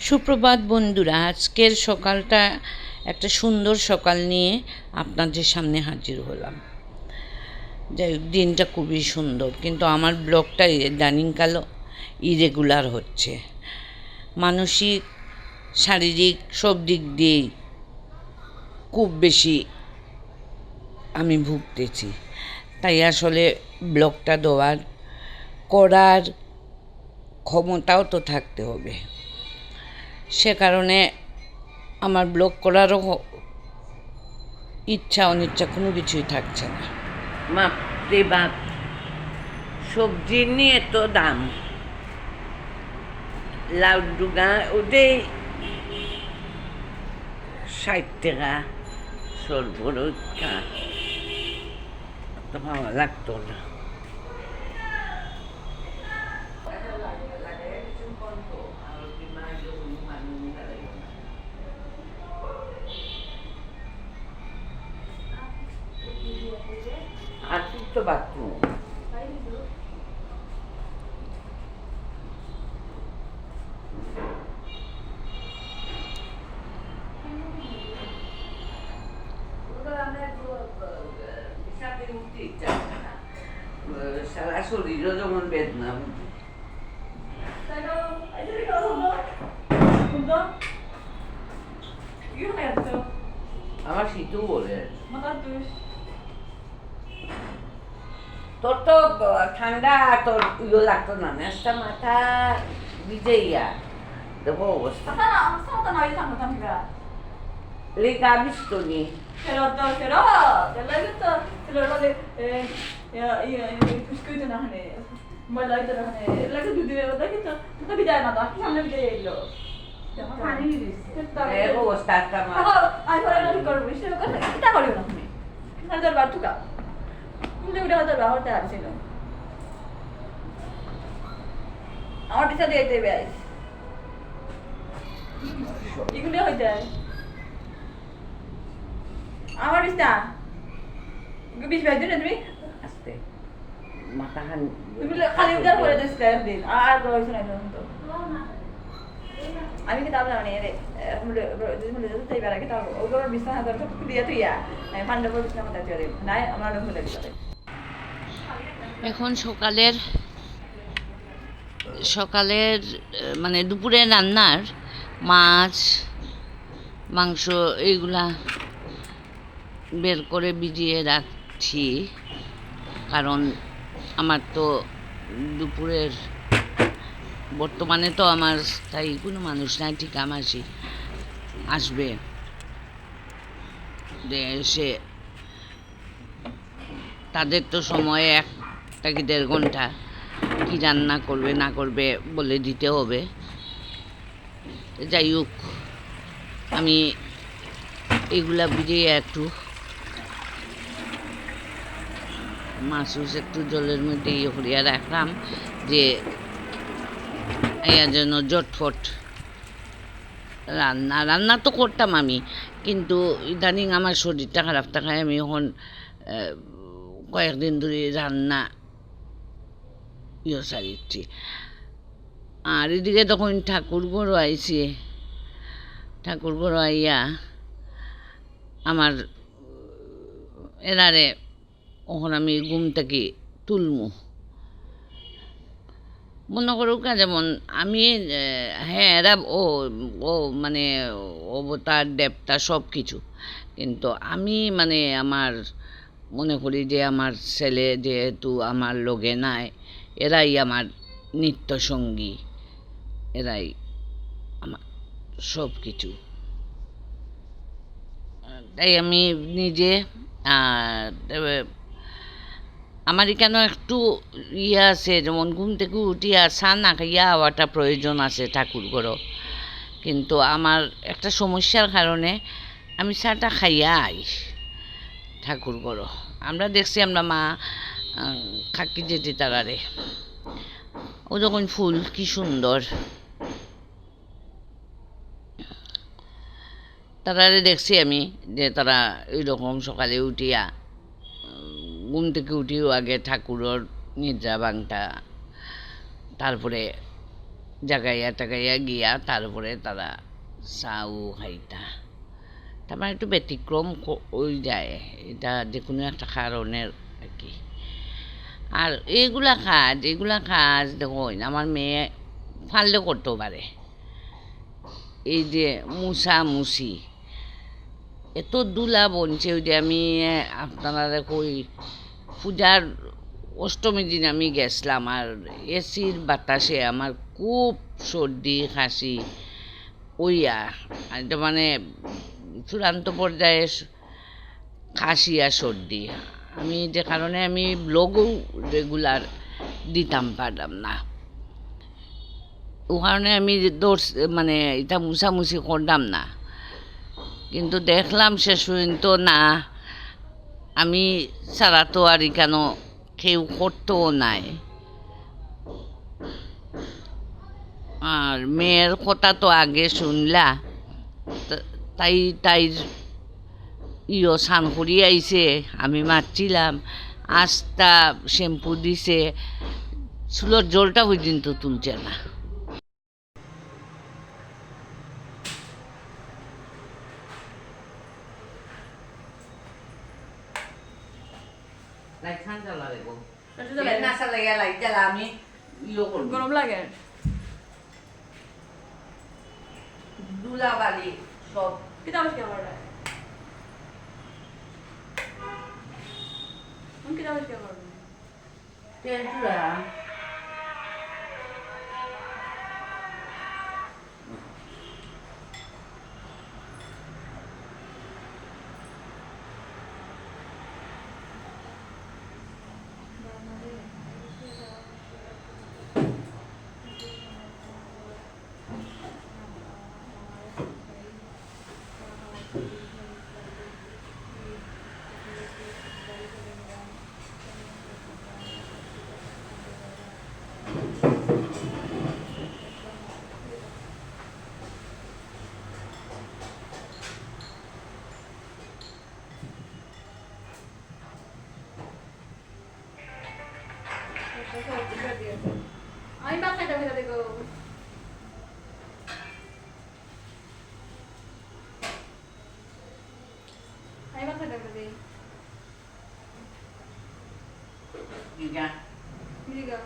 সুপ্রভাত বন্ধুরা, আজকের সকালটা একটা সুন্দর সকাল নিয়ে আপনাদের সামনে হাজির হলাম। যাই হোক, দিনটা খুবই সুন্দর, কিন্তু আমার ব্লগটা ইদানিংকাল ইরেগুলার হচ্ছে। মানসিক, শারীরিক সব দিক দিয়েই খুব বেশি আমি ভুগতেছি। তাই আসলে ব্লগটা করার ক্ষমতাও তো থাকতে হবে। সে কারণে আমার ব্লগ করারও ইচ্ছা অনিচ্ছা কোনো কিছুই থাকছে না। বাপরে বাপ, সবজির নিয়ে তো দাম। লাউ ডুগা ওদের 60 টাকা, সর্বরক্ষা তো ভালো লাগতো না। আর তো বাথরুম সারা শরীরও যেমন বেদনা। আমার শীতও বলে তোর তো ঠান্ডা, তোর ইয়ে লাগতো না, নেশটা মাথা ভিজে ইয়া দেখো অবস্থা। লেখা বিস্তু নি অবস্থা আমার পিছা দিয়ে দেবে এগুলো হয়ে যায় আমার বিছনা বিশ বাইশ দিন তুমি আস্তে মাথা তুমি খালি উদার করে দিস একদিন আর রয়েছে না তো আমি কি তাহলে মানে তাই বেড়াকে তার ওগুলোর বিছনা হাজার সব দিয়ে তুই ফান্ডার বিছনা মাথা দিয়ে নাই আমার ভুলে দিতে। এখন সকালের মানে দুপুরে রান্নার মাছ মাংস এইগুলা বের করে ভিজিয়ে রাখছি, কারণ আমার তো দুপুরের বর্তমানে তো আমার স্থায়ী কোনো মানুষ নাই, ঠিক আমাসি আসবে যে এসে তাদের তো সময় 1 থেকে 1.5 ঘন্টা কি রান্না করবে না করবে বলে দিতে হবে। যাই হোক, আমি এগুলা ভিজিয়ে একটু মাছ একটু জলের মধ্যে ইয়ে করিয়া রাখলাম, যে এর জন্য জটফট রান্না তো করতাম আমি, কিন্তু ইদানিং আমার শরীরটা খারাপ থাকায় আমি এখন কয়েকদিন ধরে রান্না সারিচ্ছি। আর এদিকে তখন ঠাকুর ঘর আইয়া আমার এরারে ওখন আমি ঘুম থেকে তুলমু। মনে করুক না, যেমন আমি হ্যাঁ এরা ও মানে অবতার দেবতা সব কিছু, কিন্তু আমি মানে আমার মনে করি যে আমার ছেলে যেহেতু আমার লগে নাই, এরাই আমার নিত্য সঙ্গী, এরাই আমার সব কিছু। তাই আমি নিজে আমার কেন একটু আছে, যেমন ঘুম থেকে উঠিয়া চা না খাইয়া হওয়াটা প্রয়োজন আছে ঠাকুর ঘরও, কিন্তু আমার একটা সমস্যার কারণে আমি চাটা খাইয়া আই ঠাকুর ঘরও। আমরা দেখছি আমরা মা খাকি যেতে তারারে ও যখন ফুল কি সুন্দর, তারারে দেখছি আমি যে তারা এইরকম সকালে উঠিয়া ঘুম থেকে উঠিও আগে ঠাকুরের নিদ্রা ভাঙটা, তারপরে জাগাইয়া টাগাইয়া গিয়া তারপরে তারা চাও খাইতা। তার মানে একটু ব্যতিক্রম হয়ে যায়, এটা যে কোনো একটা কারণের আর কি। আর এগুলা কাজ দেখুন আমার মেয়ে ফাললে করতেও পারে। এই যে মুছি এত দুলা বনছে, ওই যে আমি আপনারা কই পূজার অষ্টমী দিন আমি গেছিলাম, আর এসির বাতাসে আমার খুব সর্দি কাশি ওইয়া, এটা মানে চূড়ান্ত পর্যায়ে কাশি আর সর্দি। আমি যে কারণে আমি ব্লগও রেগুলার দিতাম পারলাম না, ও কারণে আমি দৌড় মানে এটা মুছামুছি করলাম না। কিন্তু দেখলাম শেষ পর্যন্ত না, আমি ছাড়া তো আর কেন কেউ করতেও নাই। আর মেয়ের কথা তো আগে শুনলা, তাই স্নান করিয়ে আইছে, আমি মারছিলাম, আস্তা শ্যাম্পু দিছে, চুলোর জলটা পর্যন্ত তুলছে না। আমি গরম লাগে দুলাবালি সব কিতা আবিষ্কার করে কিতা আবিষ্কার করবে তেলচুলা আমি ভাত খাইতে খাইতে দেখো আমি ভাত খাইতে খাইতে Giga. দিগা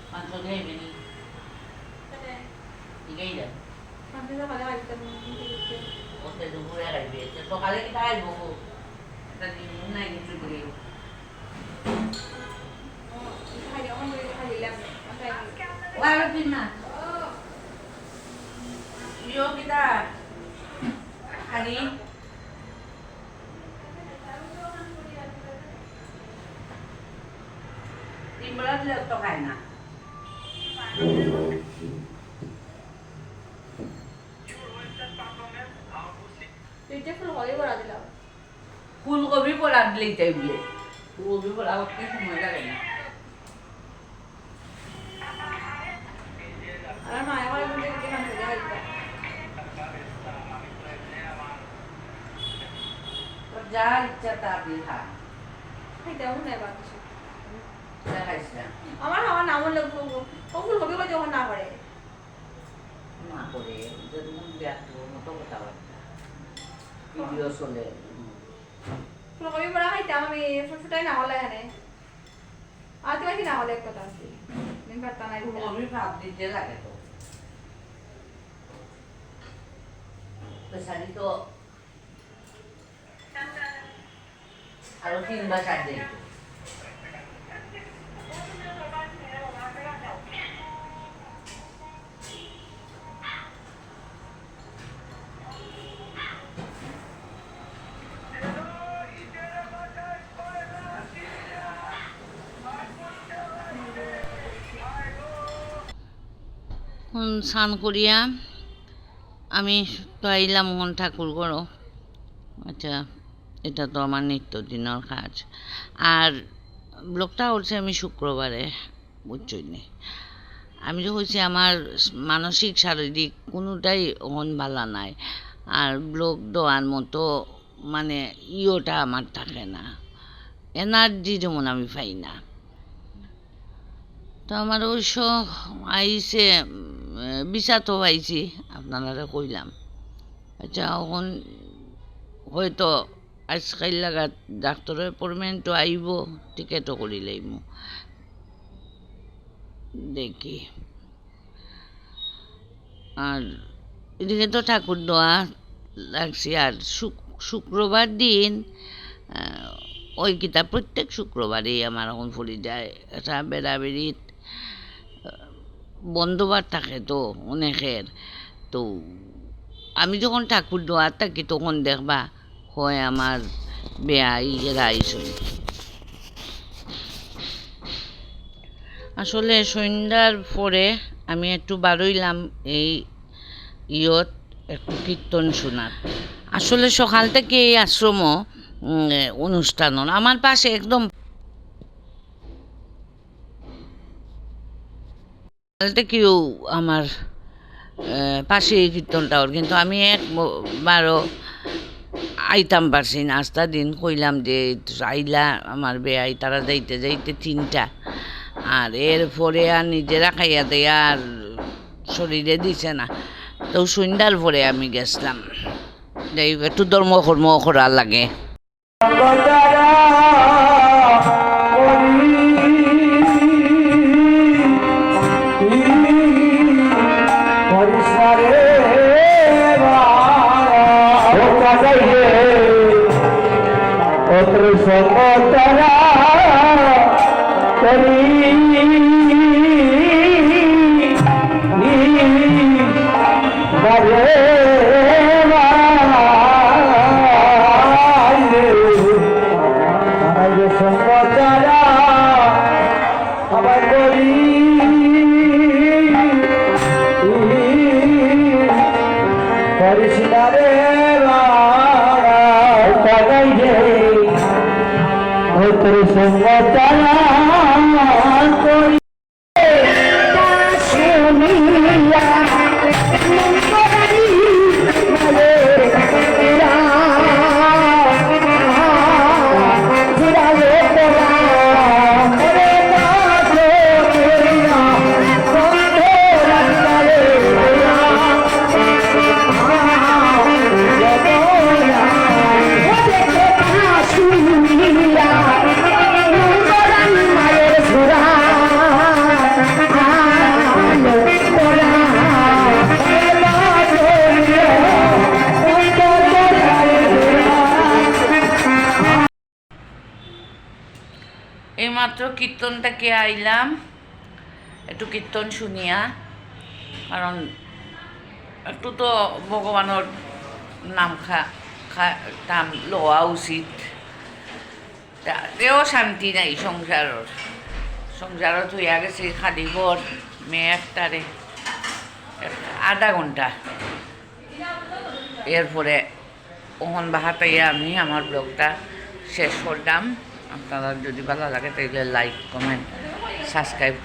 Quanto devi? Giga. আমি তো ভালো খাইতে O te dubure la vete. So kale kita ay buko. Tadi muna yung sugri. খাইতে আমার বলে খাইলাম Wala din na. Yo kita. Ani. Timbrad lang to kaya na. তুইটা ফুল হয়ে বড়া দিলাম ফুলকপি পোড়া দিলেই তাই বলে। ফুলকপি পোড়া করতে সময় লাগে না। আর মা আমার বলে যে খান হয়ে যায় তোর যা ইচ্ছা তা দিয়ে খা। খাইতে আমার নাই বাকি যা খাইস না। আমার খাওয়া না বললে ও ফুল হবে কই যখন না করে না করে যেরকম ব্যক্তির মতো কথাবার্তা ভিডিও চলে। ফুলকপি বড়া খাইতে আমি ফুটফুটাই না হলে এখানে আর তুমি কি না হলে এক কথা আছে দিন পারতা নাই ফুলকপি ভাত দিতে লাগে তো। বেচারি তো আরো 3 বা 4 দিন। স্নান করিয়া আমি তো আইলাম মোহন ঠাকুর ঘর। আচ্ছা, এটা তো আমার নিত্যদিনের কাজ। আর ব্লগটা হচ্ছে আমি শুক্রবারে, বুঝছই নি। আমি যে হয়েছি আমার মানসিক শারীরিক কোনোটাই মন ভালো নাই, আর ব্লগ দেওয়ার মতো মানে ইয়োটা আমার থাকে না, এনার্জি যেমন আমি পাই না। তো আমার অবশ্য আইসে বিচা তো পাইছি আপনারা কইলাম। আচ্ছা এখন হয়তো আজকাল লাগা ডাক্তরের অ্যাপয়েন্টমেন্টও আইব, টিকেটও করি লাইম, দেখি। আর এদিকে তো ঠাকুর দোয়া লাগছে। আর শুক্রবার দিন ওই কিতাব প্রত্যেক শুক্রবারই আমার এখন ফুরি যায়, এটা বেড়াবেড়িত বন্ধবার থাকে তো অনেকের। তো আমি যখন ঠাকুর দোয়ার থাকি তখন দেখবা হয় আমার বেয়াই এরা আইসই। আসলে সন্ধ্যার পরে আমি একটু বারইলাম এই ইয়ত একটু কীর্তন শোনার। আসলে সকাল থেকে এই আশ্রমও অনুষ্ঠান আমার পাশে একদম সকাল থেকেও আমার পাশে এই কীর্তনটা ওর, কিন্তু আমি একবারও আইতাম পারছি না। আস্তা দিন কইলাম যে আইলা আমার বেয়াই, তারা যাইতে যাইতে 3টা, আর এরপরে আর নিজেরা খাইয়া দেয়া আর শরীরে দিছে না। তো সন্ধ্যার পরে আমি গেছিলাম, যাই হোক একটু ধর্মকর্ম করার লাগে। এইমাত্র কীর্তনটাকে আইলাম, একটু কীর্তন শুনিয়া, কারণ একটু তো ভগবানের নাম নাম লওয়া উচিত। তাতেও শান্তি নাই সংসারত হইয়া গেছে খালি ঘর মেয়ে একটারে আধা ঘন্টা। এরপরে ওহন বাহাতাইয়া আমি আমার ব্লগটা শেষ করলাম। আপনারা যদি ভালো লাগে তাহলে লাইক, কমেন্ট, সাবস্ক্রাইব